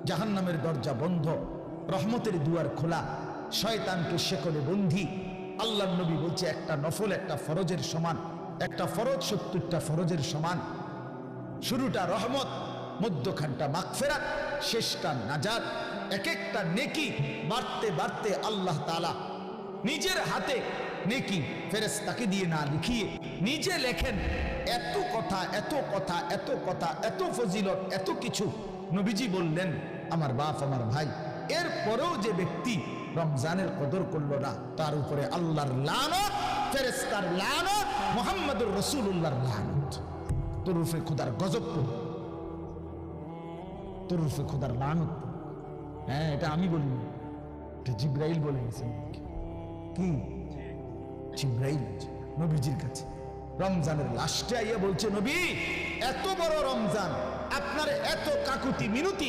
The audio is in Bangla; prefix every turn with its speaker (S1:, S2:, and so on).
S1: জাহান্নামের দরজা বন্ধ, রহমতের দুয়ার খোলা, শয়তানকে শেকলে বন্দী। আল্লাহর নবী বলছে একটা নফল একটা ফরজের সমান, একটা ফরজ 70টা ফরজের সমান। শুরুটা রহমত, মধ্যখানটা মাগফিরাত, শেষটা নাজাত। এক একটা নেকি বাড়তে বাড়তে আল্লাহ তাআলা নিজের হাতে নেকি ফেরেশতাকে দিয়ে না লিখিয়ে নিজে লেখেন। এত কথা এত কথা এত কথা এত ফজিলত এত কিছু নবীজি বললেন আমার বাপ আমার ভাই। এরপরেও যে ব্যক্তি রমজানের কদর করলো না তার উপরে আল্লাহর লানত, ফেরেশতার লানত, মুহাম্মদুর রাসূলুল্লাহর লানত। তরুফে খুদার গজব, তরুফে খুদার লানত। হ্যাঁ, এটা আমি বলিনি, এটা জিবরাইল বলে গেছেন। কি জিবরাইল নবীজির কাছে রমজানের লাস্টে আইয়া বলছে, নবী এত বড় রমজান, আপনার এত কাকুতি মিনতি